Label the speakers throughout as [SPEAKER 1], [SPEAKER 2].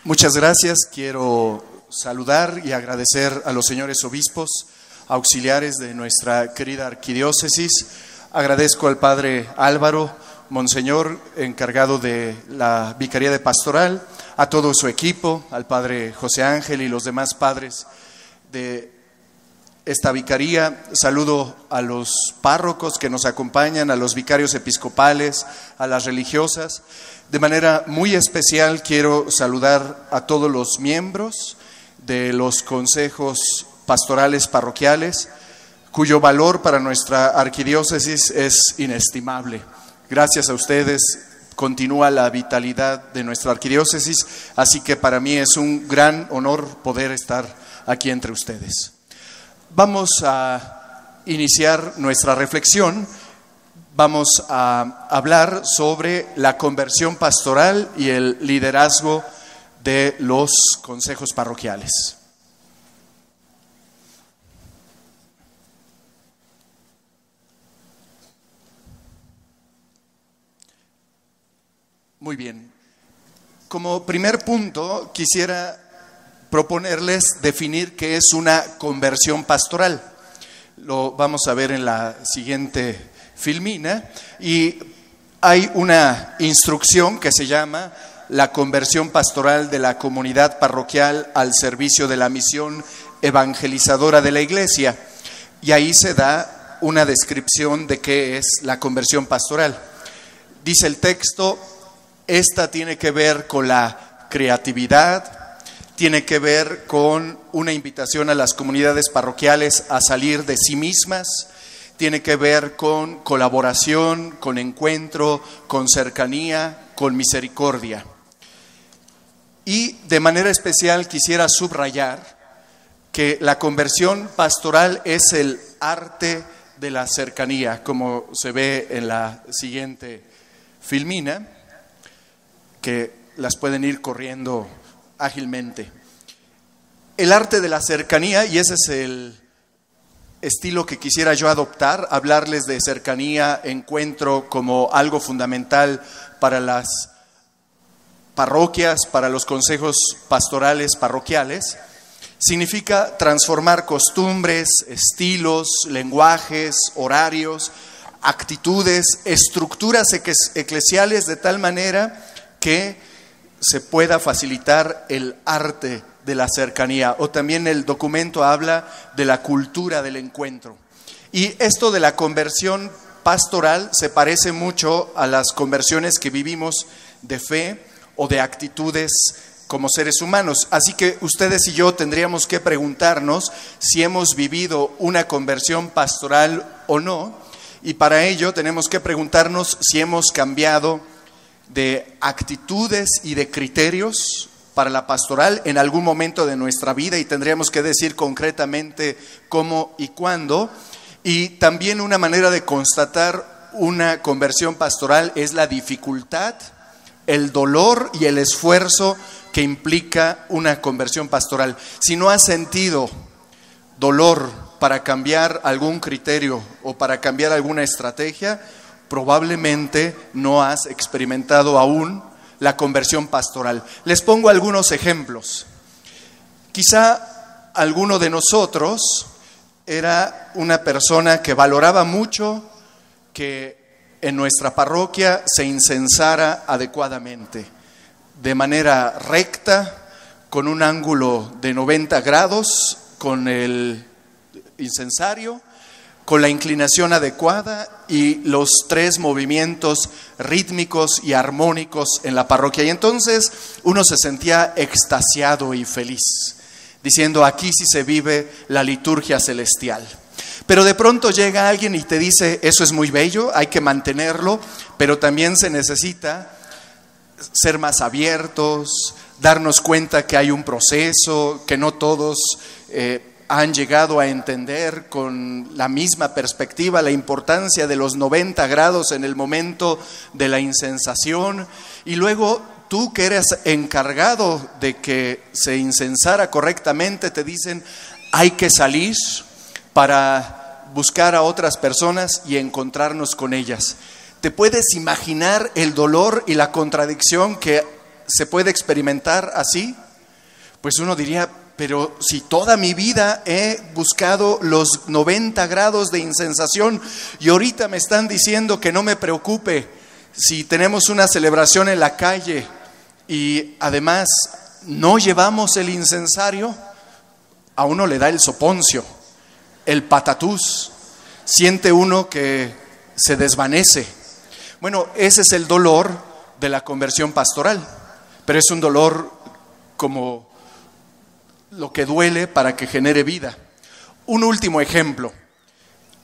[SPEAKER 1] Muchas gracias. Quiero saludar y agradecer a los señores obispos, auxiliares de nuestra querida arquidiócesis. Agradezco al padre Álvaro, monseñor, encargado de la Vicaría de Pastoral, a todo su equipo, al padre José Ángel y los demás padres de esta vicaría. Saludo a los párrocos que nos acompañan, a los vicarios episcopales, a las religiosas. De manera muy especial quiero saludar a todos los miembros de los consejos pastorales parroquiales, cuyo valor para nuestra arquidiócesis es inestimable. Gracias a ustedes continúa la vitalidad de nuestra arquidiócesis, así que para mí es un gran honor poder estar aquí entre ustedes. Vamos a iniciar nuestra reflexión. Vamos a hablar sobre la conversión pastoral y el liderazgo de los consejos parroquiales. Muy bien. Como primer punto, quisiera proponerles definir qué es una conversión pastoral. Lo vamos a ver en la siguiente filmina, y hay una instrucción que se llama la conversión pastoral de la comunidad parroquial al servicio de la misión evangelizadora de la Iglesia, y ahí se da una descripción de qué es la conversión pastoral. Dice el texto: esta tiene que ver con la creatividad, tiene que ver con una invitación a las comunidades parroquiales a salir de sí mismas, tiene que ver con colaboración, con encuentro, con cercanía, con misericordia. Y de manera especial quisiera subrayar que la conversión pastoral es el arte de la cercanía, como se ve en la siguiente filmina, que las pueden ir corriendo ágilmente. El arte de la cercanía, y ese es el estilo que quisiera yo adoptar, hablarles de cercanía, encuentro como algo fundamental para las parroquias, para los consejos pastorales parroquiales. Significa transformar costumbres, estilos, lenguajes, horarios, actitudes, estructuras eclesiales de tal manera que se pueda facilitar el arte de la cercanía, o también el documento habla de la cultura del encuentro. Y esto de la conversión pastoral se parece mucho a las conversiones que vivimos de fe o de actitudes como seres humanos. Así que ustedes y yo tendríamos que preguntarnos si hemos vivido una conversión pastoral o no, y para ello tenemos que preguntarnos si hemos cambiado de actitudes y de criterios para la pastoral en algún momento de nuestra vida, y tendríamos que decir concretamente cómo y cuándo. Y también una manera de constatar una conversión pastoral es la dificultad, el dolor y el esfuerzo que implica una conversión pastoral. Si no has sentido dolor para cambiar algún criterio o para cambiar alguna estrategia, probablemente no has experimentado aún la conversión pastoral. Les pongo algunos ejemplos. Quizá alguno de nosotros era una persona que valoraba mucho que en nuestra parroquia se incensara adecuadamente, de manera recta, con un ángulo de 90 grados, con el incensario, con la inclinación adecuada y los 3 movimientos rítmicos y armónicos en la parroquia. Y entonces uno se sentía extasiado y feliz, diciendo: aquí sí se vive la liturgia celestial. Pero de pronto llega alguien y te dice: eso es muy bello, hay que mantenerlo, pero también se necesita ser más abiertos, darnos cuenta que hay un proceso, que no todos han llegado a entender con la misma perspectiva la importancia de los 90 grados en el momento de la incensación. Y luego tú, que eres encargado de que se incensara correctamente, te dicen: hay que salir para buscar a otras personas y encontrarnos con ellas. ¿Te puedes imaginar el dolor y la contradicción que ¿se puede experimentar así? Pues uno diría, pero si toda mi vida he buscado los 90 grados de insensación y ahorita me están diciendo que no me preocupe si tenemos una celebración en la calle y además no llevamos el incensario, a uno le da el soponcio, el patatús, siente uno que se desvanece. Bueno, ese es el dolor de la conversión pastoral, pero es un dolor como lo que duele para que genere vida. Un último ejemplo.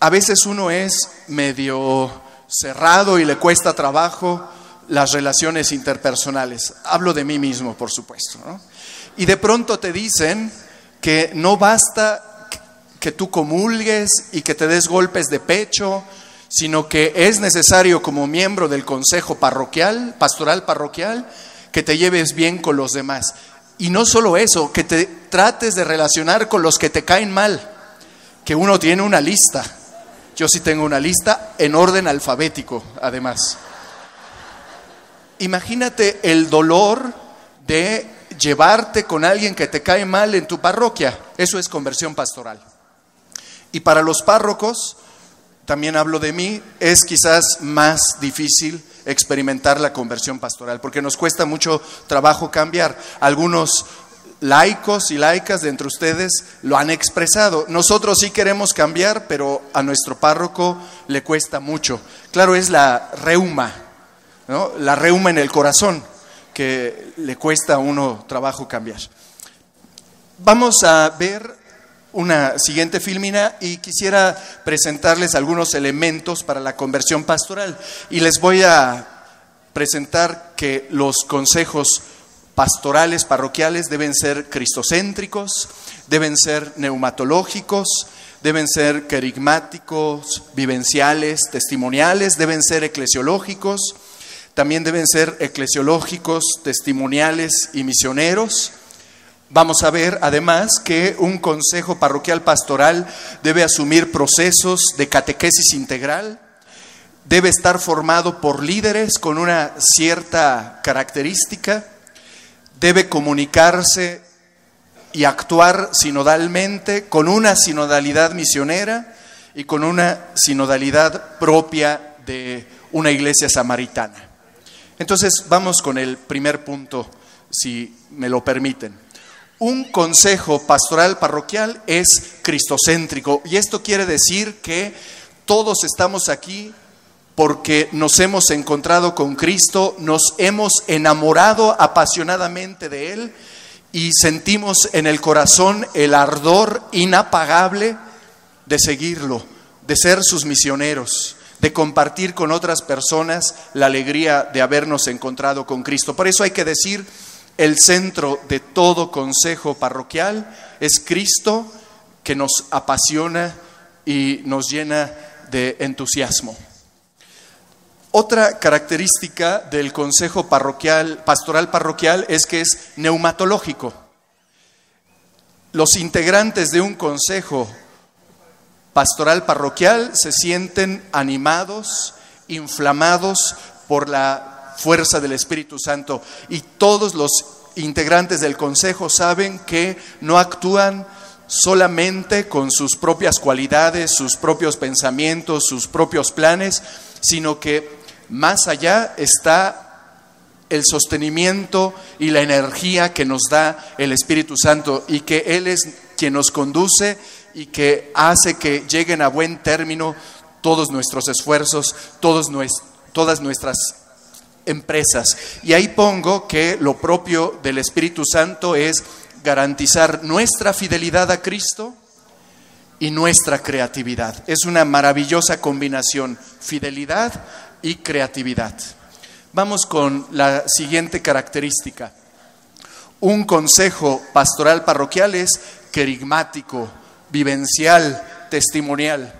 [SPEAKER 1] A veces uno es medio cerrado y le cuesta trabajo las relaciones interpersonales. Hablo de mí mismo, por supuesto, ¿no? Y de pronto te dicen que no basta que tú comulgues y que te des golpes de pecho, sino que es necesario como miembro del consejo parroquial, pastoral parroquial, que te lleves bien con los demás. Y no solo eso, que te trates de relacionar con los que te caen mal, que uno tiene una lista. Yo sí tengo una lista en orden alfabético, además. Imagínate el dolor de llevarte con alguien que te cae mal en tu parroquia. Eso es conversión pastoral. Y para los párrocos, también hablo de mí, es quizás más difícil experimentar la conversión pastoral, porque nos cuesta mucho trabajo cambiar. Algunos laicos y laicas de entre ustedes lo han expresado. Nosotros sí queremos cambiar, pero a nuestro párroco le cuesta mucho. Claro, es la reuma, ¿no? La reuma en el corazón, que le cuesta a uno trabajo cambiar. Vamos a ver una siguiente filmina y quisiera presentarles algunos elementos para la conversión pastoral. Y les voy a presentar que los consejos pastorales, parroquiales, deben ser cristocéntricos, deben ser neumatológicos, deben ser querigmáticos, vivenciales, testimoniales, deben ser eclesiológicos, también deben ser eclesiológicos, testimoniales y misioneros. Vamos a ver además que un consejo parroquial pastoral debe asumir procesos de catequesis integral, debe estar formado por líderes con una cierta característica, debe comunicarse y actuar sinodalmente con una sinodalidad misionera y con una sinodalidad propia de una iglesia samaritana. Entonces vamos con el primer punto, si me lo permiten. Un consejo pastoral parroquial es cristocéntrico, y esto quiere decir que todos estamos aquí porque nos hemos encontrado con Cristo, nos hemos enamorado apasionadamente de Él y sentimos en el corazón el ardor inapagable de seguirlo, de ser sus misioneros, de compartir con otras personas la alegría de habernos encontrado con Cristo. Por eso hay que decir, el centro de todo consejo parroquial es Cristo, que nos apasiona y nos llena de entusiasmo. Otra característica del consejo pastoral parroquial es que es neumatológico. Los integrantes de un consejo pastoral parroquial se sienten animados, inflamados por la fuerza del Espíritu Santo, y todos los integrantes del consejo saben que no actúan solamente con sus propias cualidades, sus propios pensamientos, sus propios planes, sino que más allá está el sostenimiento y la energía que nos da el Espíritu Santo, y que Él es quien nos conduce y que hace que lleguen a buen término todos nuestros esfuerzos, todas nuestras empresas. Y ahí pongo que lo propio del Espíritu Santo es garantizar nuestra fidelidad a Cristo y nuestra creatividad. Es una maravillosa combinación, fidelidad y creatividad. Vamos con la siguiente característica. Un consejo pastoral parroquial es querigmático, vivencial, testimonial.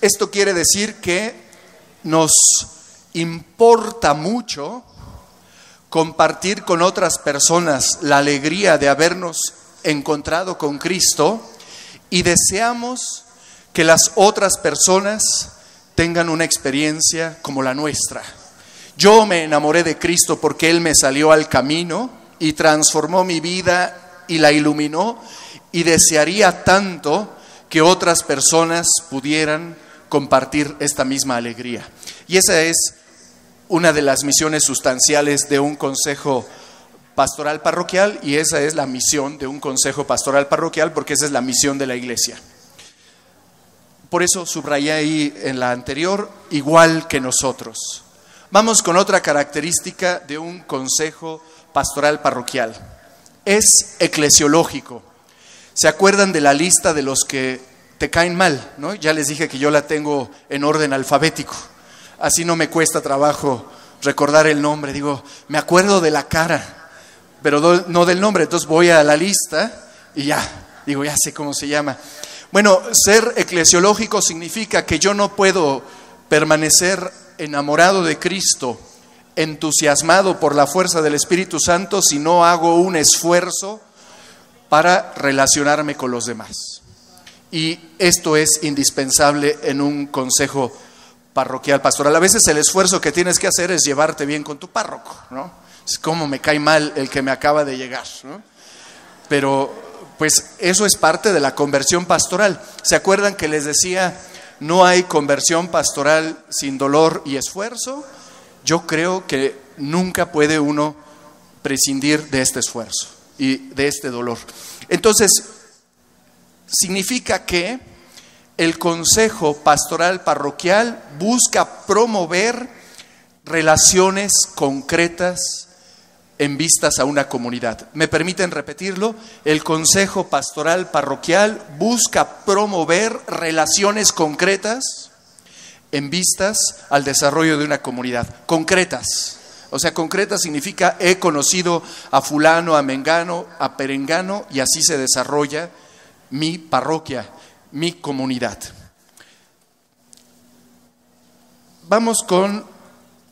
[SPEAKER 1] Esto quiere decir que nos importa mucho compartir con otras personas la alegría de habernos encontrado con Cristo, y deseamos que las otras personas tengan una experiencia como la nuestra. Yo me enamoré de Cristo porque Él me salió al camino y transformó mi vida y la iluminó, y desearía tanto que otras personas pudieran compartir esta misma alegría. Y esa es una de las misiones sustanciales de un consejo pastoral parroquial, y esa es la misión de un consejo pastoral parroquial, porque esa es la misión de la iglesia. Por eso subrayé ahí en la anterior, igual que nosotros. Vamos con otra característica de un consejo pastoral parroquial. Es eclesiológico. ¿Se acuerdan de la lista de los que te caen mal, ¿no? Ya les dije que yo la tengo en orden alfabético. Así no me cuesta trabajo recordar el nombre. Digo, me acuerdo de la cara, pero no del nombre. Entonces voy a la lista y ya sé cómo se llama. Bueno, ser eclesiológico significa que yo no puedo permanecer enamorado de Cristo, entusiasmado por la fuerza del Espíritu Santo, si no hago un esfuerzo para relacionarme con los demás. Y esto es indispensable en un consejo parroquial pastoral. A veces el esfuerzo que tienes que hacer es llevarte bien con tu párroco, ¿no? Es como me cae mal el que me acaba de llegar, ¿no? Pero pues eso es parte de la conversión pastoral. ¿Se acuerdan que les decía, no hay conversión pastoral sin dolor y esfuerzo? Yo creo que nunca puede uno prescindir de este esfuerzo y de este dolor. Entonces, significa que el consejo pastoral parroquial busca promover relaciones concretas en vistas a una comunidad. ¿Me permiten repetirlo? El consejo pastoral parroquial busca promover relaciones concretas en vistas al desarrollo de una comunidad. Concretas. O sea, concretas significa he conocido a fulano, a mengano, a perengano, y así se desarrolla mi parroquia, mi comunidad. Vamos con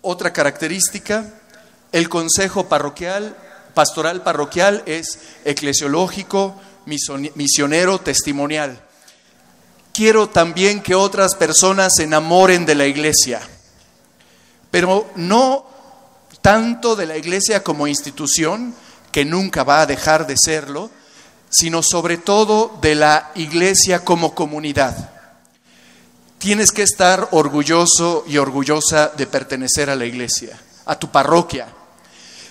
[SPEAKER 1] otra característica. El consejo pastoral parroquial es eclesiológico, misionero, testimonial. Quiero también que otras personas se enamoren de la iglesia, pero no tanto de la iglesia como institución, que nunca va a dejar de serlo, sino sobre todo de la iglesia como comunidad. Tienes que estar orgulloso y orgullosa de pertenecer a la iglesia, a tu parroquia.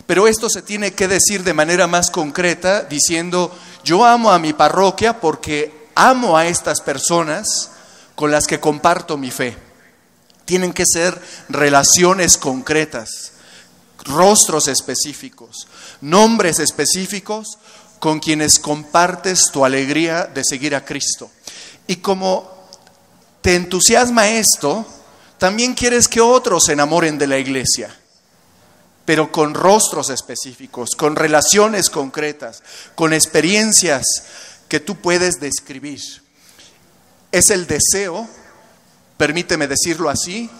[SPEAKER 1] Pero esto se tiene que decir de manera más concreta, diciendo, yo amo a mi parroquia porque amo a estas personas con las que comparto mi fe. Tienen que ser relaciones concretas, rostros específicos, nombres específicos con quienes compartes tu alegría de seguir a Cristo. Y como te entusiasma esto, también quieres que otros se enamoren de la iglesia, pero con rostros específicos, con relaciones concretas, con experiencias que tú puedes describir. Es el deseo, permíteme decirlo así,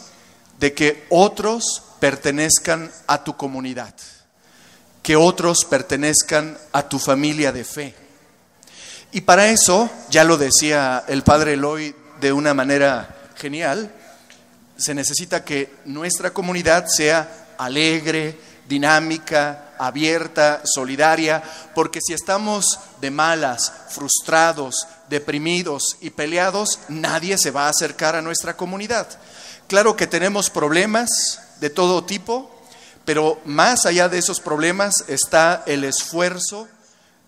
[SPEAKER 1] de que otros pertenezcan a tu comunidad, que otros pertenezcan a tu familia de fe. Y para eso, ya lo decía el padre Eloy de una manera genial, se necesita que nuestra comunidad sea alegre, dinámica, abierta, solidaria, porque si estamos de malas, frustrados, deprimidos y peleados, nadie se va a acercar a nuestra comunidad. Claro que tenemos problemas de todo tipo, pero más allá de esos problemas está el esfuerzo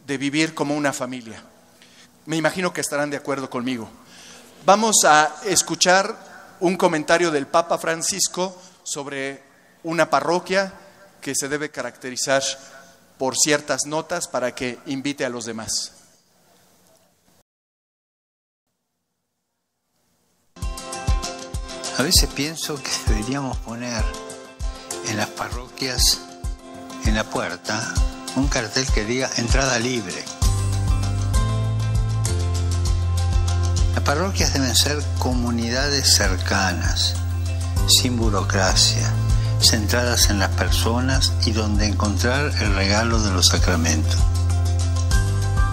[SPEAKER 1] de vivir como una familia. Me imagino que estarán de acuerdo conmigo. Vamos a escuchar un comentario del Papa Francisco sobre una parroquia que se debe caracterizar por ciertas notas para que invite a los demás.
[SPEAKER 2] A veces pienso que deberíamos poner en las parroquias, en la puerta, un cartel que diga entrada libre. Las parroquias deben ser comunidades cercanas, sin burocracia, centradas en las personas y donde encontrar el regalo de los sacramentos.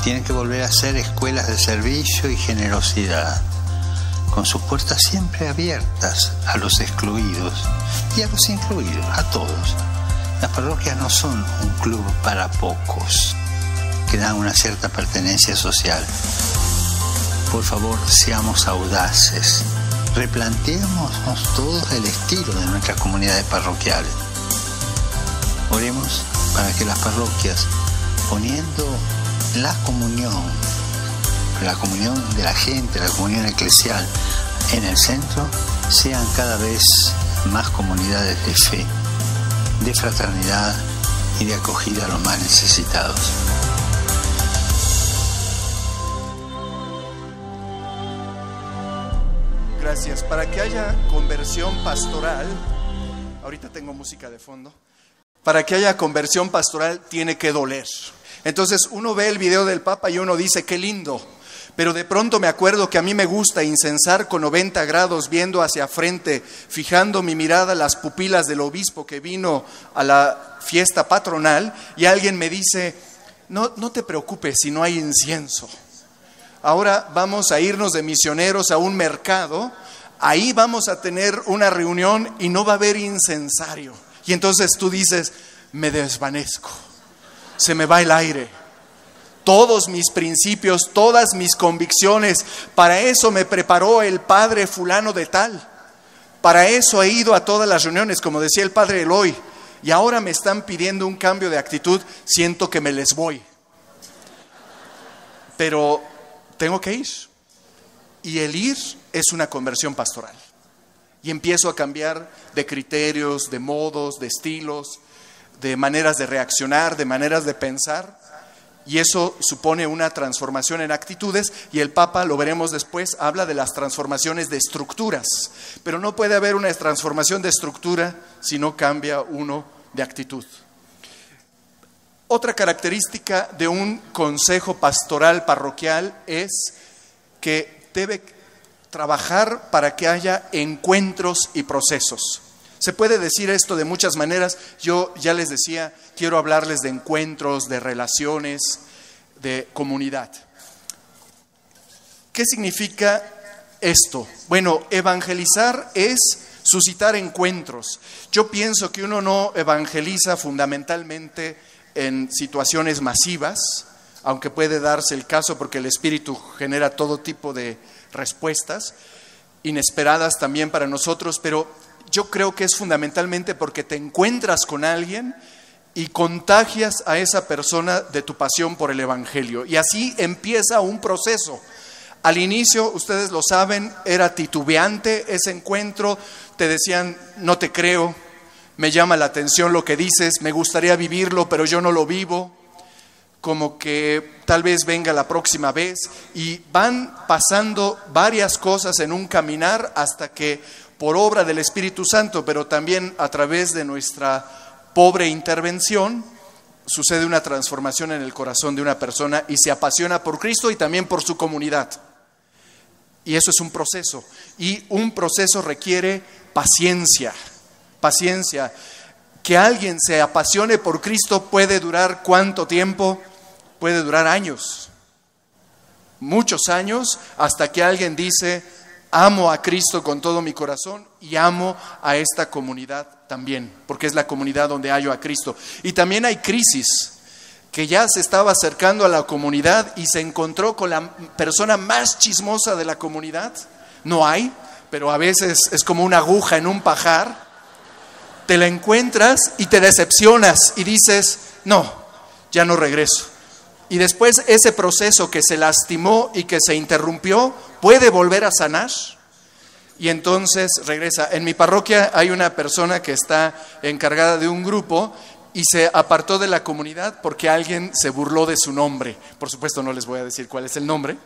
[SPEAKER 2] Tienen que volver a ser escuelas de servicio y generosidad, con sus puertas siempre abiertas a los excluidos y a los incluidos, a todos. Las parroquias no son un club para pocos que dan una cierta pertenencia social. Por favor, seamos audaces. Replanteémonos todos el estilo de nuestras comunidades parroquiales. Oremos para que las parroquias, poniendo la comunión de la gente, la comunión eclesial en el centro, sean cada vez más comunidades de fe, de fraternidad y de acogida a los más necesitados.
[SPEAKER 1] Gracias. Para que haya conversión pastoral, ahorita tengo música de fondo, para que haya conversión pastoral tiene que doler. Entonces uno ve el video del Papa y uno dice, qué lindo, pero de pronto me acuerdo que a mí me gusta incensar con 90 grados viendo hacia frente, fijando mi mirada a las pupilas del obispo que vino a la fiesta patronal, y alguien me dice, no te preocupes si no hay incienso. Ahora vamos a irnos de misioneros a un mercado, ahí vamos a tener una reunión y no va a haber incensario. Y entonces tú dices, me desvanezco, se me va el aire. Todos mis principios, todas mis convicciones, para eso me preparó el padre fulano de tal. Para eso he ido a todas las reuniones, como decía el padre Eloy. Y ahora me están pidiendo un cambio de actitud, siento que me les voy. Pero tengo que ir. Y el ir es una conversión pastoral. Y empiezo a cambiar de criterios, de modos, de estilos, de maneras de reaccionar, de maneras de pensar. Y eso supone una transformación en actitudes, y el Papa, lo veremos después, habla de las transformaciones de estructuras. Pero no puede haber una transformación de estructura si no cambia uno de actitud. Otra característica de un consejo pastoral parroquial es que debe trabajar para que haya encuentros y procesos. Se puede decir esto de muchas maneras. Yo ya les decía, quiero hablarles de encuentros, de relaciones, de comunidad. ¿Qué significa esto? Bueno, evangelizar es suscitar encuentros. Yo pienso que uno no evangeliza fundamentalmente en situaciones masivas, aunque puede darse el caso porque el Espíritu genera todo tipo de respuestas, inesperadas también para nosotros, pero yo creo que es fundamentalmente porque te encuentras con alguien y contagias a esa persona de tu pasión por el Evangelio. Y así empieza un proceso. Al inicio, ustedes lo saben, era titubeante ese encuentro, te decían, no te creo, me llama la atención lo que dices, me gustaría vivirlo, pero yo no lo vivo, como que tal vez venga la próxima vez, y van pasando varias cosas en un caminar hasta que por obra del Espíritu Santo, pero también a través de nuestra pobre intervención, sucede una transformación en el corazón de una persona y se apasiona por Cristo y también por su comunidad. Y eso es un proceso, y un proceso requiere paciencia. Paciencia. Que alguien se apasione por Cristo puede durar ¿cuánto tiempo? Puede durar años, muchos años, hasta que alguien dice, amo a Cristo con todo mi corazón y amo a esta comunidad también, porque es la comunidad donde hallo a Cristo. Y también hay crisis, que ya se estaba acercando a la comunidad y se encontró con la persona más chismosa de la comunidad. No hay, pero a veces es como una aguja en un pajar. Te la encuentras y te decepcionas y dices, no, ya no regreso. Y después ese proceso que se lastimó y que se interrumpió puede volver a sanar y entonces regresa. En mi parroquia hay una persona que está encargada de un grupo y se apartó de la comunidad porque alguien se burló de su nombre. Por supuesto no les voy a decir cuál es el nombre,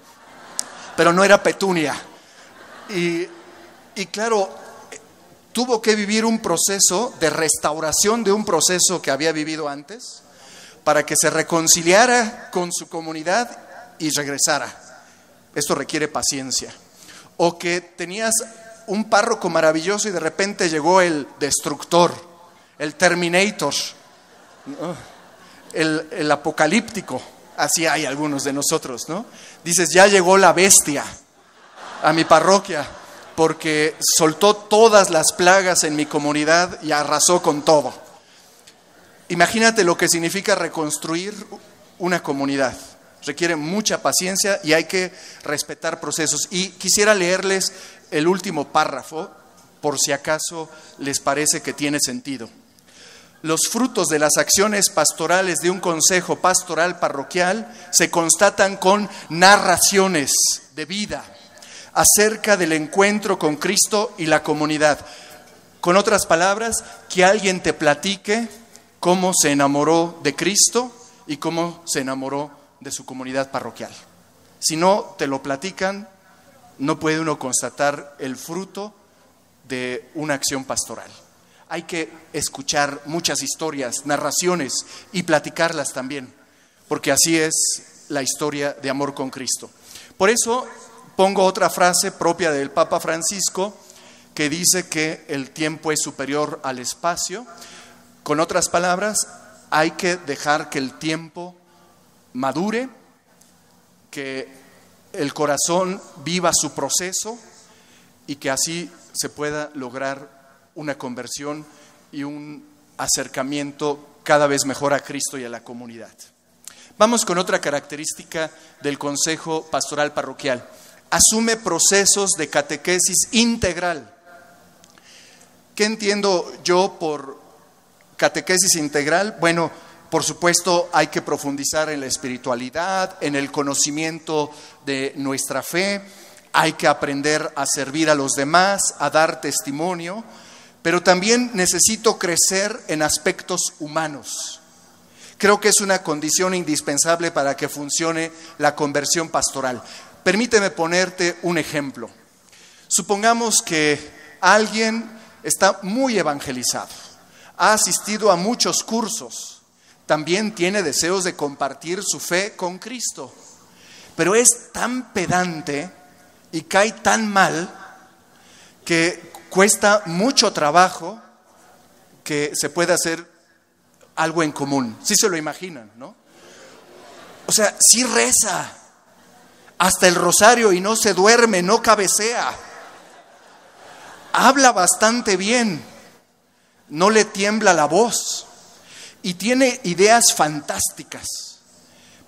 [SPEAKER 1] pero no era Petunia. Y claro, tuvo que vivir un proceso de restauración de un proceso que había vivido antes para que se reconciliara con su comunidad y regresara. Esto requiere paciencia. O que tenías un párroco maravilloso y de repente llegó el destructor, el Terminator, el apocalíptico. Así hay algunos de nosotros, ¿no? Dices, ya llegó la bestia. a mi parroquia, porque soltó todas las plagas en mi comunidad y arrasó con todo. Imagínate lo que significa reconstruir una comunidad. Requiere mucha paciencia y hay que respetar procesos. Y quisiera leerles el último párrafo, por si acaso les parece que tiene sentido. Los frutos de las acciones pastorales de un consejo pastoral parroquial se constatan con narraciones de vida acerca del encuentro con Cristo y la comunidad. Con otras palabras, que alguien te platique cómo se enamoró de Cristo y cómo se enamoró de su comunidad parroquial. Si no te lo platican, no puede uno constatar el fruto de una acción pastoral. Hay que escuchar muchas historias, narraciones y platicarlas también, porque así es la historia de amor con Cristo. Por eso pongo otra frase propia del Papa Francisco que dice que el tiempo es superior al espacio. Con otras palabras, hay que dejar que el tiempo madure, que el corazón viva su proceso y que así se pueda lograr una conversión y un acercamiento cada vez mejor a Cristo y a la comunidad. Vamos con otra característica del Consejo Pastoral Parroquial. Asume procesos de catequesis integral. ¿Qué entiendo yo por catequesis integral? Bueno, por supuesto hay que profundizar en la espiritualidad, en el conocimiento de nuestra fe, hay que aprender a servir a los demás, a dar testimonio, pero también necesito crecer en aspectos humanos. Creo que es una condición indispensable para que funcione la conversión pastoral. Permíteme ponerte un ejemplo. Supongamos que alguien está muy evangelizado, ha asistido a muchos cursos, también tiene deseos de compartir su fe con Cristo, pero es tan pedante y cae tan mal que cuesta mucho trabajo que se pueda hacer algo en común. Sí se lo imaginan, ¿no? O sea, sí reza hasta el rosario y no se duerme, no cabecea. Habla bastante bien, no le tiembla la voz y tiene ideas fantásticas,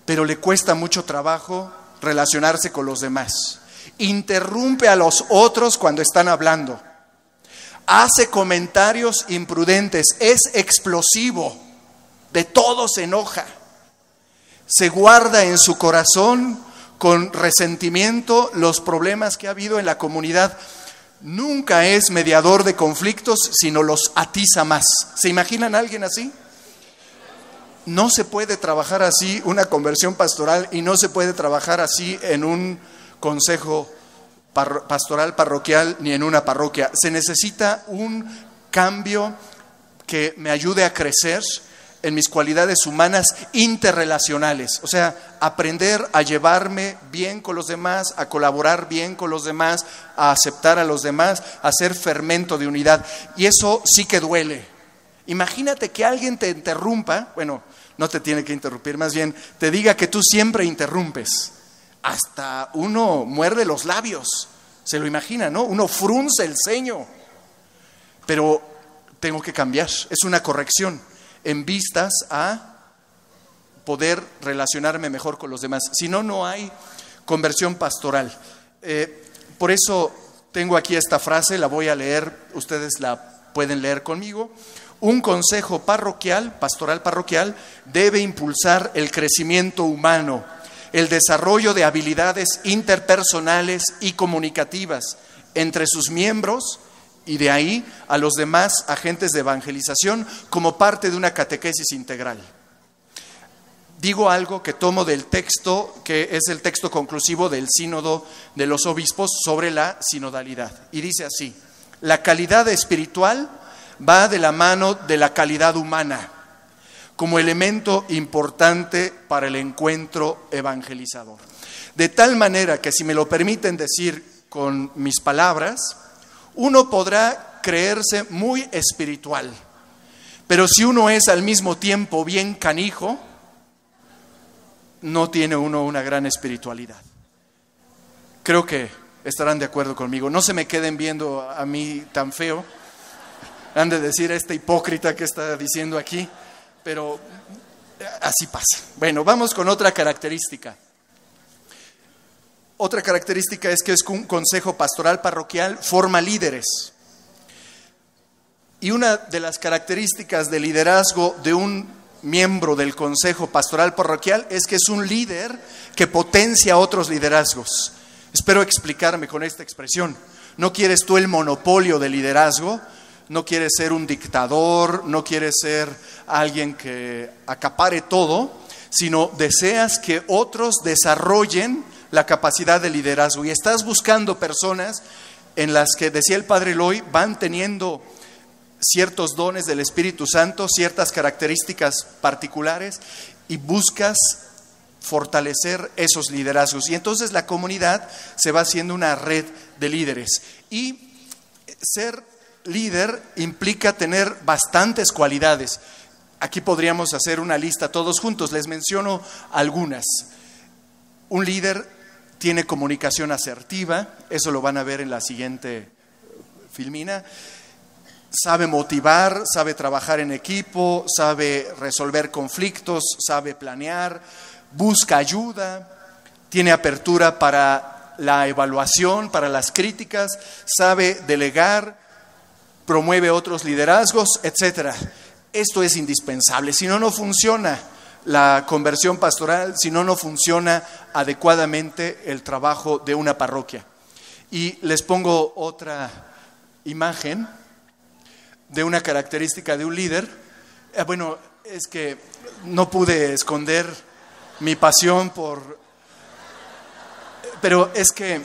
[SPEAKER 1] pero le cuesta mucho trabajo relacionarse con los demás. Interrumpe a los otros cuando están hablando. Hace comentarios imprudentes, es explosivo, de todo se enoja. Se guarda en su corazón con resentimiento los problemas que ha habido en la comunidad. Nunca es mediador de conflictos, sino los atiza más. ¿Se imaginan a alguien así? No se puede trabajar así una conversión pastoral y no se puede trabajar así en un consejo pastoral parroquial ni en una parroquia. Se necesita un cambio que me ayude a crecer en mis cualidades humanas interrelacionales, o sea, aprender a llevarme bien con los demás, a colaborar bien con los demás, a aceptar a los demás, a ser fermento de unidad, y eso sí que duele. Imagínate que alguien te interrumpa, bueno, no te tiene que interrumpir, más bien te diga que tú siempre interrumpes. Hasta uno muerde los labios, se lo imagina, ¿no? Uno frunce el ceño, pero tengo que cambiar, es una corrección en vistas a poder relacionarme mejor con los demás. Si no, no hay conversión pastoral. Por eso tengo aquí esta frase, la voy a leer, ustedes la pueden leer conmigo. Un consejo parroquial, pastoral parroquial, debe impulsar el crecimiento humano, el desarrollo de habilidades interpersonales y comunicativas entre sus miembros y de ahí a los demás agentes de evangelización como parte de una catequesis integral. Digo algo que tomo del texto, que es el texto conclusivo del Sínodo de los Obispos sobre la sinodalidad. Y dice así: la calidad espiritual va de la mano de la calidad humana, como elemento importante para el encuentro evangelizador. De tal manera que, si me lo permiten decir con mis palabras, uno podrá creerse muy espiritual, pero si uno es al mismo tiempo bien canijo, no tiene uno una gran espiritualidad. Creo que estarán de acuerdo conmigo. No se me queden viendo a mí tan feo. Han de decir, este hipócrita que está diciendo aquí, pero así pasa. Bueno, vamos con otra característica. Otra característica es que es un consejo pastoral parroquial forma líderes. Y una de las características de liderazgo de un miembro del consejo pastoral parroquial es que es un líder que potencia a otros liderazgos. Espero explicarme con esta expresión. No quieres tú el monopolio de liderazgo, no quieres ser un dictador, no quieres ser alguien que acapare todo, sino deseas que otros desarrollen la capacidad de liderazgo. Y estás buscando personas en las que, decía el Padre Eloy, van teniendo ciertos dones del Espíritu Santo, ciertas características particulares, y buscas fortalecer esos liderazgos. Y entonces la comunidad se va haciendo una red de líderes. Y ser líder implica tener bastantes cualidades. Aquí podríamos hacer una lista todos juntos, les menciono algunas. Un líder tiene comunicación asertiva, eso lo van a ver en la siguiente filmina. Sabe motivar, sabe trabajar en equipo, sabe resolver conflictos, sabe planear, busca ayuda, tiene apertura para la evaluación, para las críticas, sabe delegar, promueve otros liderazgos, etc. Esto es indispensable, si no, no funciona la conversión pastoral, si no, no funciona adecuadamente el trabajo de una parroquia. Y les pongo otra imagen de una característica de un líder. Bueno, es que no pude esconder mi pasión pero es que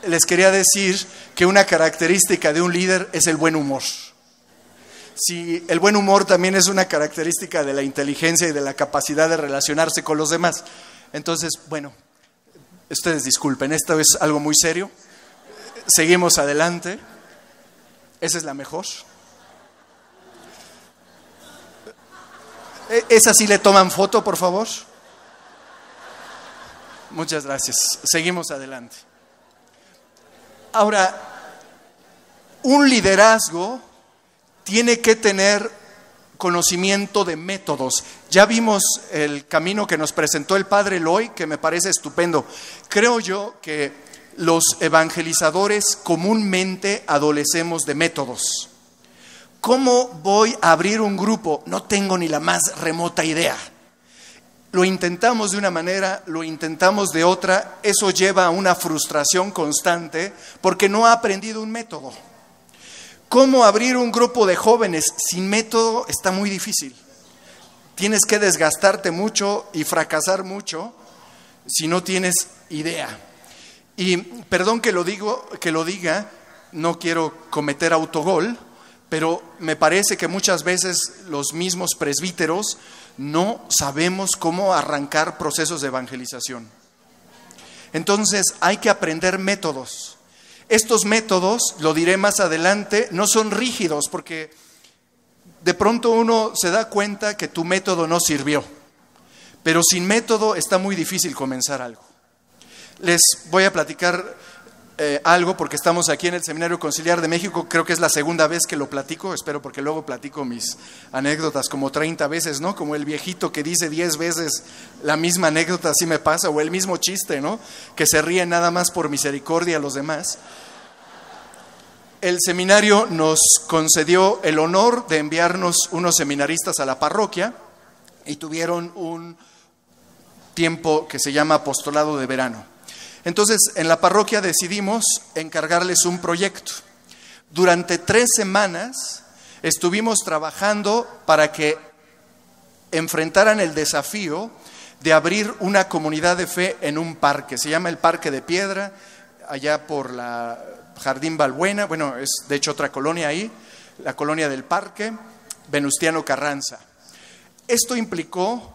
[SPEAKER 1] les quería decir que una característica de un líder es el buen humor. Si el buen humor también es una característica de la inteligencia y de la capacidad de relacionarse con los demás. Entonces, bueno, ustedes disculpen, esto es algo muy serio. Seguimos adelante. Esa es la mejor. ¿Esa sí le toman foto, por favor? Muchas gracias. Seguimos adelante. Ahora, un liderazgo tiene que tener conocimiento de métodos. Ya vimos el camino que nos presentó el Padre Eloy, que me parece estupendo. Creo yo que los evangelizadores comúnmente adolecemos de métodos. ¿Cómo voy a abrir un grupo? No tengo ni la más remota idea. Lo intentamos de una manera, lo intentamos de otra. Eso lleva a una frustración constante porque no ha aprendido un método. ¿Cómo abrir un grupo de jóvenes sin método? Está muy difícil. Tienes que desgastarte mucho y fracasar mucho si no tienes idea. Y perdón que lo diga, no quiero cometer autogol, pero me parece que muchas veces los mismos presbíteros no sabemos cómo arrancar procesos de evangelización. Entonces hay que aprender métodos. Estos métodos, lo diré más adelante, no son rígidos, porque de pronto uno se da cuenta que tu método no sirvió. Pero sin método está muy difícil comenzar algo. Les voy a platicar algo, porque estamos aquí en el Seminario Conciliar de México. Creo que es la segunda vez que lo platico, espero, porque luego platico mis anécdotas como 30 veces, ¿no? Como el viejito que dice 10 veces la misma anécdota, así me pasa, o el mismo chiste, ¿no? Que se ríe nada más por misericordia a los demás. El seminario nos concedió el honor de enviarnos unos seminaristas a la parroquia y tuvieron un tiempo que se llama apostolado de verano. Entonces, en la parroquia decidimos encargarles un proyecto. Durante 3 semanas estuvimos trabajando para que enfrentaran el desafío de abrir una comunidad de fe en un parque. Se llama el Parque de Piedra, allá por la Jardín Balbuena. Bueno, es de hecho otra colonia ahí, la colonia del Parque, Venustiano Carranza. Esto implicó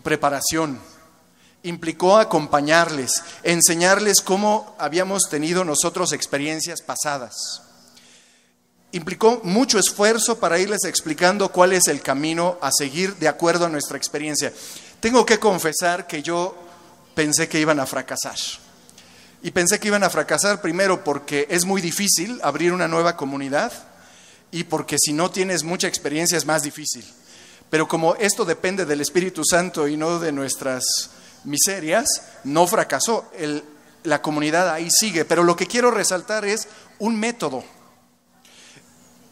[SPEAKER 1] preparación, implicó acompañarles, enseñarles cómo habíamos tenido nosotros experiencias pasadas. Implicó mucho esfuerzo para irles explicando cuál es el camino a seguir de acuerdo a nuestra experiencia. Tengo que confesar que yo pensé que iban a fracasar. Y pensé que iban a fracasar primero porque es muy difícil abrir una nueva comunidad y porque si no tienes mucha experiencia es más difícil. Pero como esto depende del Espíritu Santo y no de nuestras miserias, no fracasó. La comunidad ahí sigue. Pero lo que quiero resaltar es un método.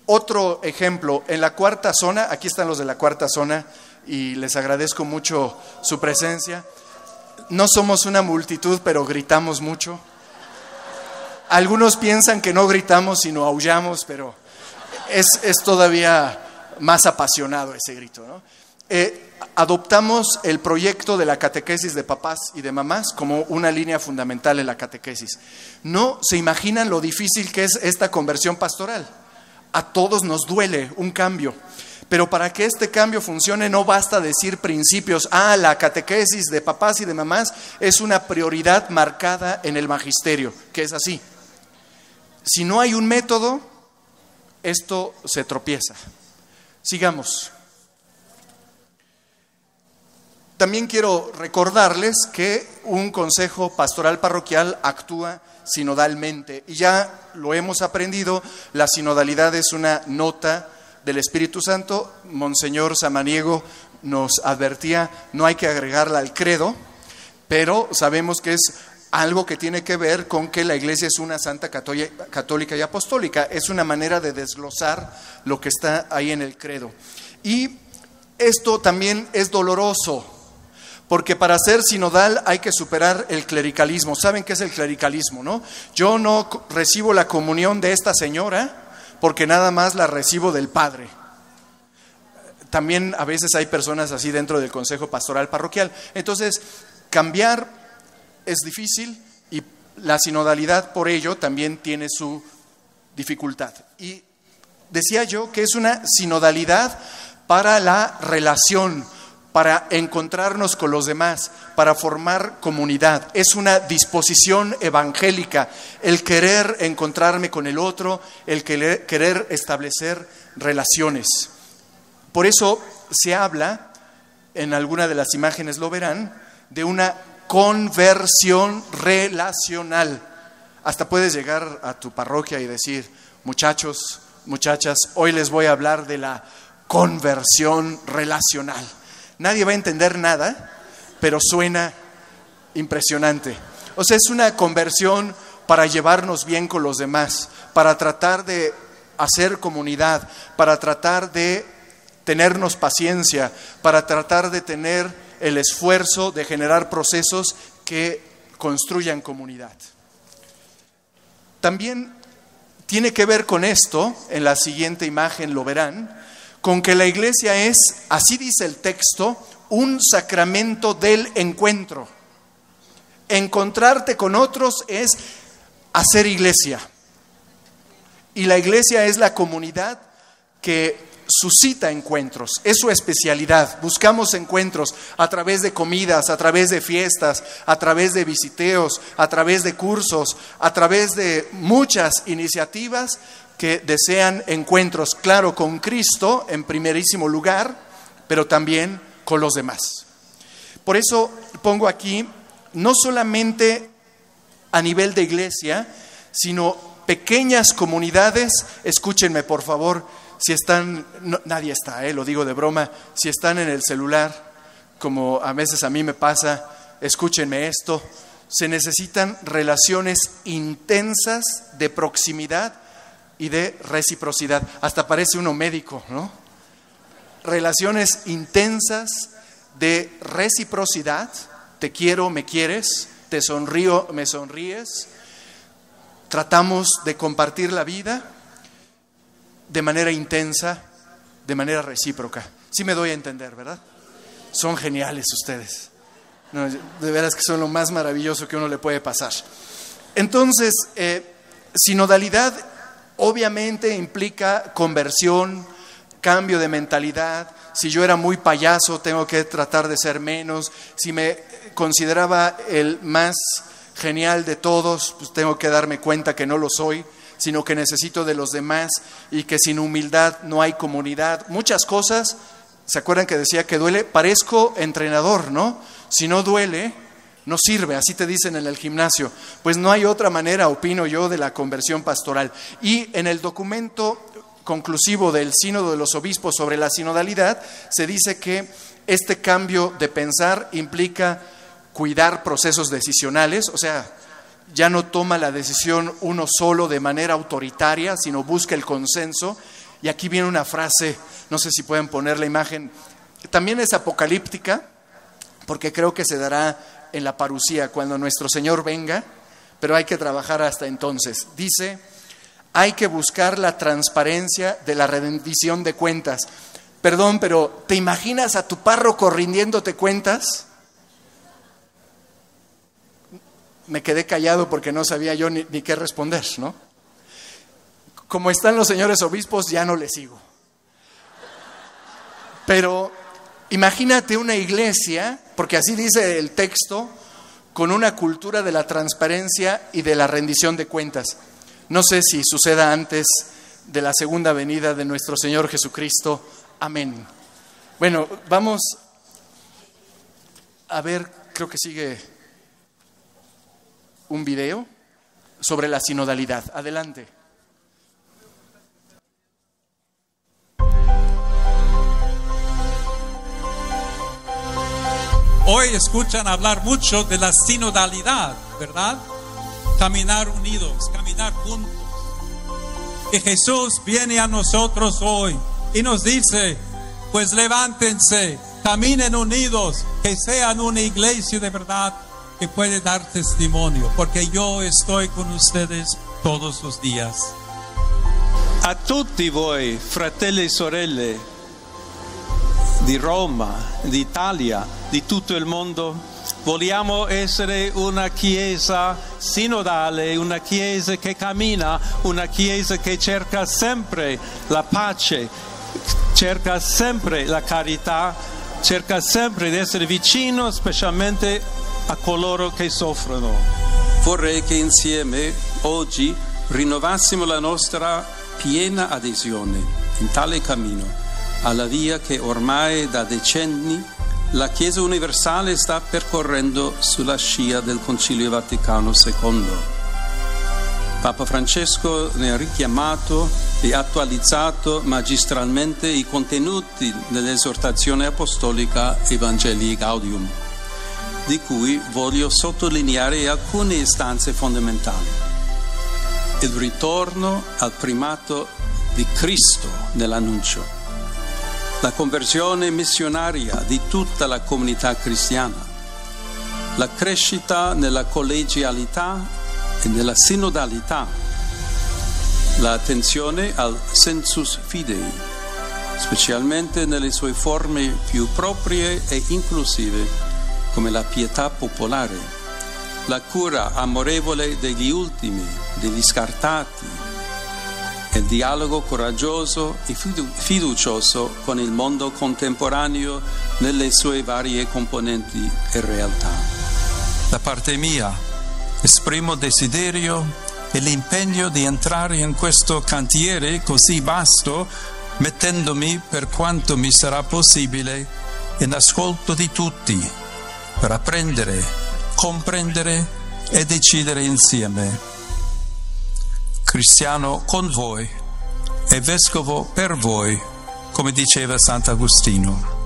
[SPEAKER 1] Otro ejemplo, en la cuarta zona, aquí están los de la cuarta zona y les agradezco mucho su presencia. No somos una multitud, pero gritamos mucho. Algunos piensan que no gritamos, sino aullamos, pero es todavía más apasionado ese grito, ¿no? Adoptamos el proyecto de la catequesis de papás y de mamás como una línea fundamental en la catequesis. No se imaginan lo difícil que es esta conversión pastoral. A todos nos duele un cambio. Pero para que este cambio funcione no basta decir principios. La catequesis de papás y de mamás es una prioridad marcada en el magisterio, que es así. Si no hay un método, esto se tropieza. Sigamos. También quiero recordarles que un consejo pastoral parroquial actúa sinodalmente. Y ya lo hemos aprendido, la sinodalidad es una nota del Espíritu Santo. Monseñor Samaniego nos advertía, no hay que agregarla al credo, pero sabemos que es algo que tiene que ver con que la Iglesia es una santa católica y apostólica. Es una manera de desglosar lo que está ahí en el credo. Y esto también es doloroso, porque para ser sinodal hay que superar el clericalismo. ¿Saben qué es el clericalismo, no? Yo no recibo la comunión de esta señora porque nada más la recibo del padre. También a veces hay personas así dentro del consejo pastoral parroquial. Entonces, cambiar es difícil y la sinodalidad por ello también tiene su dificultad. Y decía yo que es una sinodalidad para la relación, para encontrarnos con los demás, para formar comunidad. Es una disposición evangélica, el querer encontrarme con el otro, el querer establecer relaciones. Por eso se habla, en alguna de las imágenes lo verán, de una conversión relacional. Hasta puedes llegar a tu parroquia y decir, muchachos, muchachas, hoy les voy a hablar de la conversión relacional. Nadie va a entender nada, pero suena impresionante. O sea, es una conversión para llevarnos bien con los demás, para tratar de hacer comunidad, para tratar de tenernos paciencia, para tratar de tener el esfuerzo de generar procesos que construyan comunidad. También tiene que ver con esto, en la siguiente imagen lo verán, con que la Iglesia es, así dice el texto, un sacramento del encuentro. Encontrarte con otros es hacer iglesia. Y la Iglesia es la comunidad que suscita encuentros, es su especialidad. Buscamos encuentros a través de comidas, a través de fiestas, a través de visiteos, a través de cursos, a través de muchas iniciativas que desean encuentros, claro, con Cristo en primerísimo lugar, pero también con los demás. Por eso pongo aquí, no solamente a nivel de iglesia, sino pequeñas comunidades. Escúchenme, por favor, si están, no, nadie está, lo digo de broma, si están en el celular, como a veces a mí me pasa, escúchenme esto, se necesitan relaciones intensas de proximidad y de reciprocidad. Hasta parece uno médico, ¿no? Relaciones intensas de reciprocidad. Te quiero, me quieres, te sonrío, me sonríes. Tratamos de compartir la vida de manera intensa, de manera recíproca. Sí me doy a entender, ¿verdad? Son geniales ustedes. No, de veras que son lo más maravilloso que uno le puede pasar. Entonces, sinodalidad obviamente implica conversión, cambio de mentalidad. Si yo era muy payaso, tengo que tratar de ser menos. Si me consideraba el más genial de todos, pues tengo que darme cuenta que no lo soy, sino que necesito de los demás y que sin humildad no hay comunidad. Muchas cosas, ¿se acuerdan que decía que duele? Parezco entrenador, ¿no? Si no duele, No sirve, así te dicen en el gimnasio. Pues no hay otra manera, opino yo, de la conversión pastoral. Y en el documento conclusivo del Sínodo de los Obispos sobre la sinodalidad, se dice que este cambio de pensar implica cuidar procesos decisionales, o sea, ya no toma la decisión uno solo de manera autoritaria, sino busca el consenso. Y aquí viene una frase, no sé si pueden poner la imagen, también es apocalíptica, porque creo que se dará en la parusía, cuando nuestro Señor venga, pero hay que trabajar hasta entonces. Dice, hay que buscar la transparencia de la rendición de cuentas. Perdón, pero ¿te imaginas a tu párroco rindiéndote cuentas? Me quedé callado porque no sabía yo ni qué responder, ¿no? Como están los señores obispos, ya no les sigo. Pero imagínate una iglesia, porque así dice el texto, con una cultura de la transparencia y de la rendición de cuentas. No sé si suceda antes de la segunda venida de nuestro Señor Jesucristo. Amén. Bueno, vamos a ver, creo que sigue un video sobre la sinodalidad. Adelante.
[SPEAKER 3] Hoy escuchan hablar mucho de la sinodalidad, ¿verdad? Caminar unidos, caminar juntos. Y Jesús viene a nosotros hoy y nos dice, pues levántense, caminen unidos, que sean una iglesia de verdad que puede dar testimonio, porque yo estoy con ustedes todos los días.
[SPEAKER 4] A tutti voi, fratelli e sorelle, di Roma, d'Italia, di tutto il mondo, vogliamo essere una chiesa sinodale, una chiesa che cammina, una chiesa che cerca sempre la pace, cerca sempre la carità, cerca sempre di essere vicino specialmente a coloro che soffrono.
[SPEAKER 5] Vorrei che insieme oggi rinnovassimo la nostra piena adesione in tale cammino alla via che ormai da decenni la Chiesa universale sta percorrendo sulla scia del Concilio Vaticano II. Papa Francesco ne ha richiamato e attualizzato magistralmente i contenuti dell'esortazione apostolica Evangelii Gaudium, di cui voglio sottolineare alcune istanze fondamentali. Il ritorno al primato di Cristo nell'annuncio, la conversione missionaria di tutta la comunità cristiana, la crescita nella collegialità e nella sinodalità, l'attenzione al sensus fidei, specialmente nelle sue forme più proprie e inclusive, come la pietà popolare, la cura amorevole degli ultimi, degli scartati, il dialogo coraggioso e fiducioso con il mondo contemporaneo nelle sue varie componenti e realtà.
[SPEAKER 3] Da parte mia esprimo desiderio e l'impegno di entrare in questo cantiere così vasto, mettendomi per quanto mi sarà possibile in ascolto di tutti, per apprendere, comprendere e decidere insieme. Cristiano con voi e vescovo per voi, come diceva Sant'Agostino.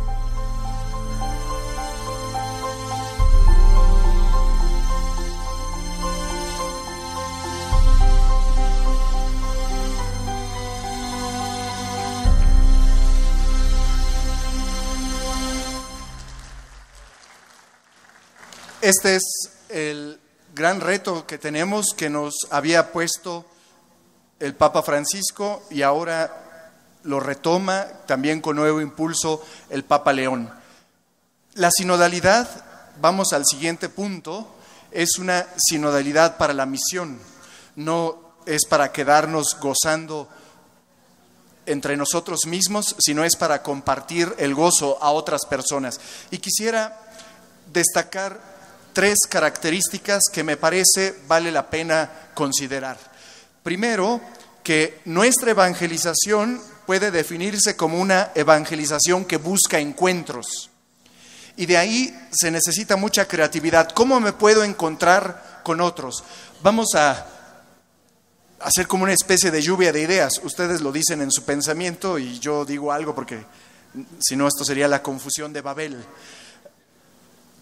[SPEAKER 1] Este es el gran reto que tenemos, que nos había puesto el Papa Francisco y ahora lo retoma también con nuevo impulso el Papa León. La sinodalidad, vamos al siguiente punto, es una sinodalidad para la misión, no es para quedarnos gozando entre nosotros mismos, sino es para compartir el gozo a otras personas. Y quisiera destacar 3 características que me parece vale la pena considerar. Primero, que nuestra evangelización puede definirse como una evangelización que busca encuentros. Y de ahí se necesita mucha creatividad. ¿Cómo me puedo encontrar con otros? Vamos a hacer como una especie de lluvia de ideas. Ustedes lo dicen en su pensamiento y yo digo algo porque si no esto sería la confusión de Babel.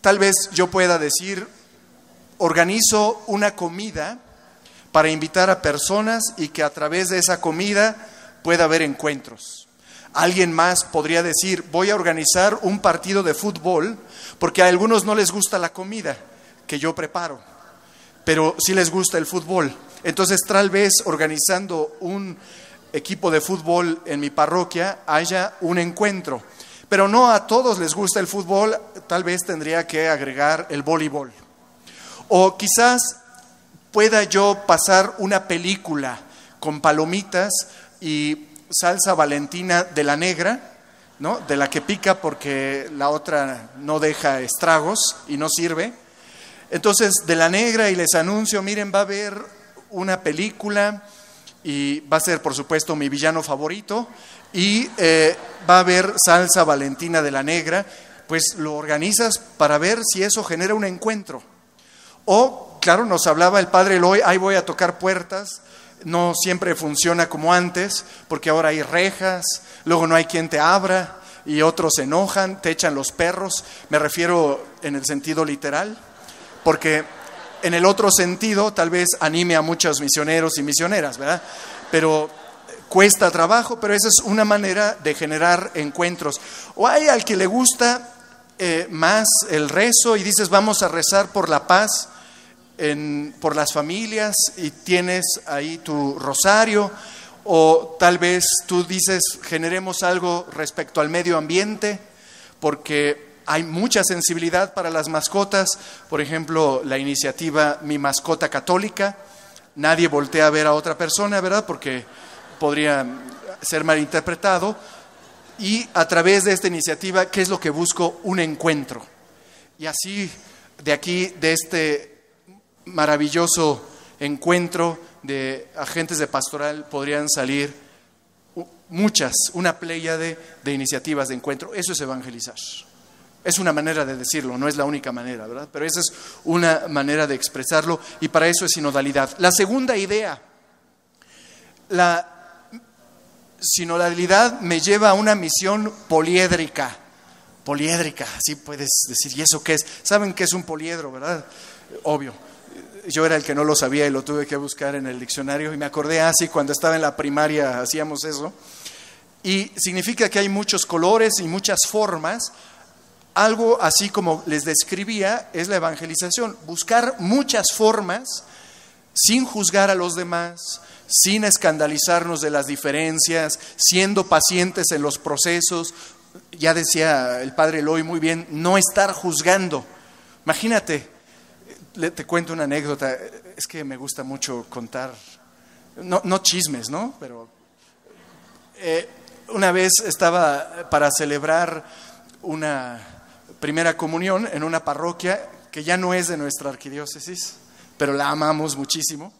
[SPEAKER 1] Tal vez yo pueda decir, organizo una comida para invitar a personas y que a través de esa comida pueda haber encuentros. Alguien más podría decir, voy a organizar un partido de fútbol porque a algunos no les gusta la comida que yo preparo, pero sí les gusta el fútbol. Entonces tal vez organizando un equipo de fútbol en mi parroquia haya un encuentro. Pero no a todos les gusta el fútbol, tal vez tendría que agregar el voleibol. O quizás pueda yo pasar una película con palomitas y salsa Valentina de la negra, ¿no? De la que pica porque la otra no deja estragos y no sirve. Entonces, de la negra, y les anuncio, miren, va a haber una película y va a ser, por supuesto, mi villano favorito, y va a haber salsa Valentina de la negra. Pues lo organizas para ver si eso genera un encuentro. O, claro, nos hablaba el padre Eloy, ahí voy a tocar puertas. No siempre funciona como antes, porque ahora hay rejas, luego no hay quien te abra, y otros se enojan, te echan los perros. Me refiero en el sentido literal, porque en el otro sentido tal vez anime a muchos misioneros y misioneras, ¿verdad? Pero cuesta trabajo, pero esa es una manera de generar encuentros. O hay al que le gusta más el rezo y dices, vamos a rezar por la paz, por las familias, y tienes ahí tu rosario. O tal vez tú dices, generemos algo respecto al medio ambiente, porque hay mucha sensibilidad para las mascotas. Por ejemplo, la iniciativa Mi Mascota Católica. Nadie voltea a ver a otra persona, ¿verdad? Porque podría ser malinterpretado. Y a través de esta iniciativa, ¿qué es lo que busco? Un encuentro. Y así, de aquí, de este maravilloso encuentro de agentes de pastoral, podrían salir una pléyade de iniciativas de encuentro. Eso es evangelizar. Es una manera de decirlo, no es la única manera, ¿verdad? Pero esa es una manera de expresarlo, y para eso es sinodalidad. La segunda idea, la sinodalidad me lleva a una misión poliédrica. Poliédrica, así puedes decir, ¿y eso qué es? ¿Saben qué es un poliedro, verdad? Obvio. Yo era el que no lo sabía y lo tuve que buscar en el diccionario, y me acordé así cuando estaba en la primaria hacíamos eso. Y significa que hay muchos colores y muchas formas. Algo así como les describía es la evangelización, buscar muchas formas sin juzgar a los demás, sin escandalizarnos de las diferencias, siendo pacientes en los procesos. Ya decía el padre Eloy muy bien, no estar juzgando. Imagínate, te cuento una anécdota, es que me gusta mucho contar, no chismes, ¿no? Pero una vez estaba para celebrar una primera comunión en una parroquia que ya no es de nuestra arquidiócesis, pero la amamos muchísimo.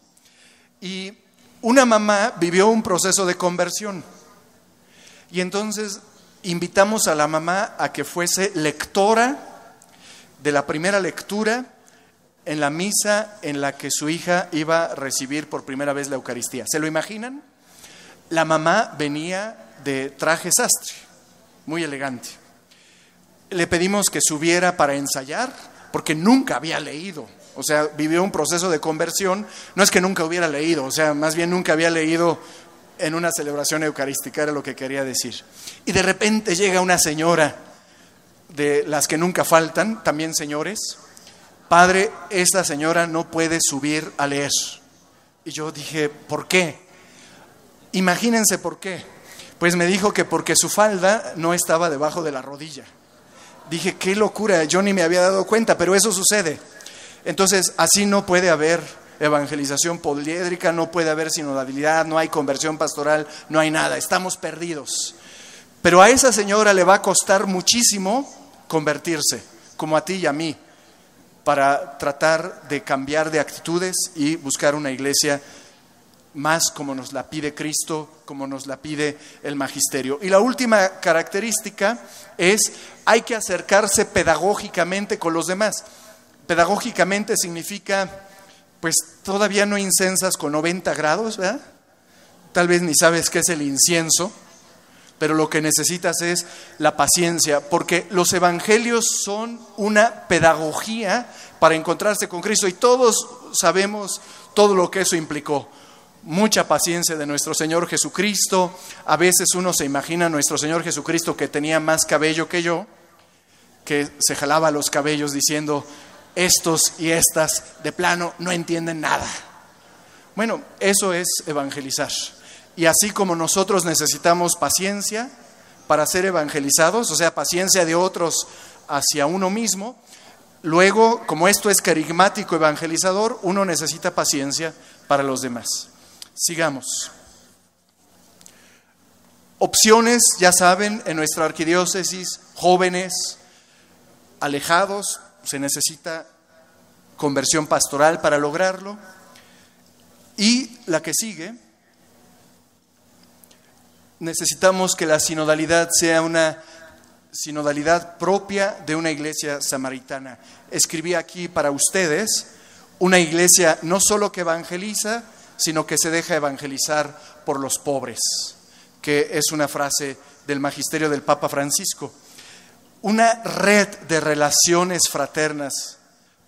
[SPEAKER 1] Y una mamá vivió un proceso de conversión. Y entonces invitamos a la mamá a que fuese lectora de la primera lectura en la misa en la que su hija iba a recibir por primera vez la Eucaristía. ¿Se lo imaginan? La mamá venía de traje sastre, muy elegante. Le pedimos que subiera para ensayar, porque nunca había leído. O sea, vivió un proceso de conversión. No es que nunca hubiera leído, o sea, más bien nunca había leído en una celebración eucarística, era lo que quería decir. Y de repente llega una señora, de las que nunca faltan, también señores. Padre, esta señora no puede subir a leer. Y yo dije, ¿por qué? Imagínense por qué. Pues me dijo que porque su falda no estaba debajo de la rodilla. Dije, qué locura, yo ni me había dado cuenta, pero eso sucede. Entonces, así no puede haber evangelización poliédrica, no puede haber sinodalidad, no hay conversión pastoral, no hay nada, estamos perdidos. Pero a esa señora le va a costar muchísimo convertirse, como a ti y a mí, para tratar de cambiar de actitudes y buscar una iglesia más como nos la pide Cristo, como nos la pide el magisterio. Y la última característica es, hay que acercarse pedagógicamente con los demás. Pedagógicamente significa, pues todavía no incensas con 90 grados, ¿verdad? Tal vez ni sabes qué es el incienso, pero lo que necesitas es la paciencia, porque los evangelios son una pedagogía para encontrarse con Cristo, y todos sabemos todo lo que eso implicó. Mucha paciencia de nuestro Señor Jesucristo. A veces uno se imagina a nuestro Señor Jesucristo que tenía más cabello que yo, que se jalaba los cabellos diciendo, estos y estas de plano no entienden nada. Bueno, eso es evangelizar. Y así como nosotros necesitamos paciencia para ser evangelizados, o sea, paciencia de otros hacia uno mismo, luego, como esto es carismático evangelizador, uno necesita paciencia para los demás. Sigamos. Opciones, ya saben, en nuestra arquidiócesis, jóvenes, alejados, se necesita conversión pastoral para lograrlo. Y la que sigue, necesitamos que la sinodalidad sea una sinodalidad propia de una iglesia samaritana. Escribí aquí para ustedes, una iglesia no solo que evangeliza, sino que se deja evangelizar por los pobres, que es una frase del magisterio del Papa Francisco. Una red de relaciones fraternas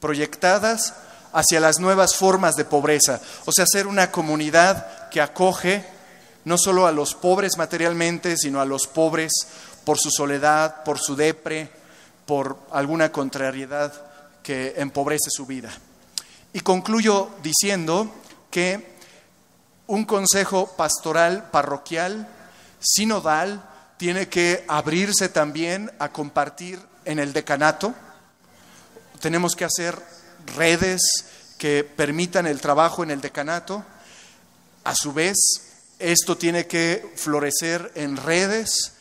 [SPEAKER 1] proyectadas hacia las nuevas formas de pobreza, o sea, ser una comunidad que acoge no solo a los pobres materialmente, sino a los pobres por su soledad, por su depre, por alguna contrariedad que empobrece su vida. Y concluyo diciendo que un consejo pastoral parroquial, sinodal, tiene que abrirse también a compartir en el decanato. Tenemos que hacer redes que permitan el trabajo en el decanato. A su vez, esto tiene que florecer en redes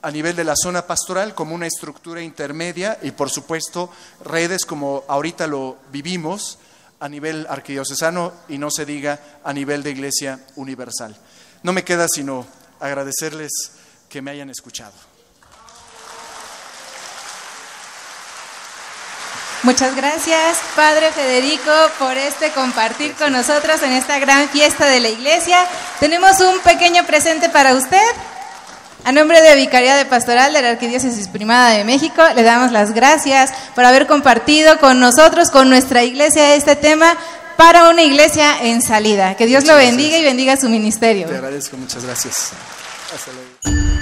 [SPEAKER 1] a nivel de la zona pastoral como una estructura intermedia y, por supuesto, redes como ahorita lo vivimos a nivel arquidiocesano y no se diga a nivel de Iglesia Universal. No me queda sino agradecerles que me hayan escuchado.
[SPEAKER 6] Muchas gracias, Padre Federico, por compartir con nosotros en esta gran fiesta de la Iglesia. Tenemos un pequeño presente para usted. A nombre de Vicaría de Pastoral de la Arquidiócesis Primada de México, le damos las gracias por haber compartido con nosotros, con nuestra iglesia, este tema para una iglesia en salida. Que Dios lo bendiga y bendiga su ministerio.
[SPEAKER 1] Te agradezco, muchas gracias. Hasta luego.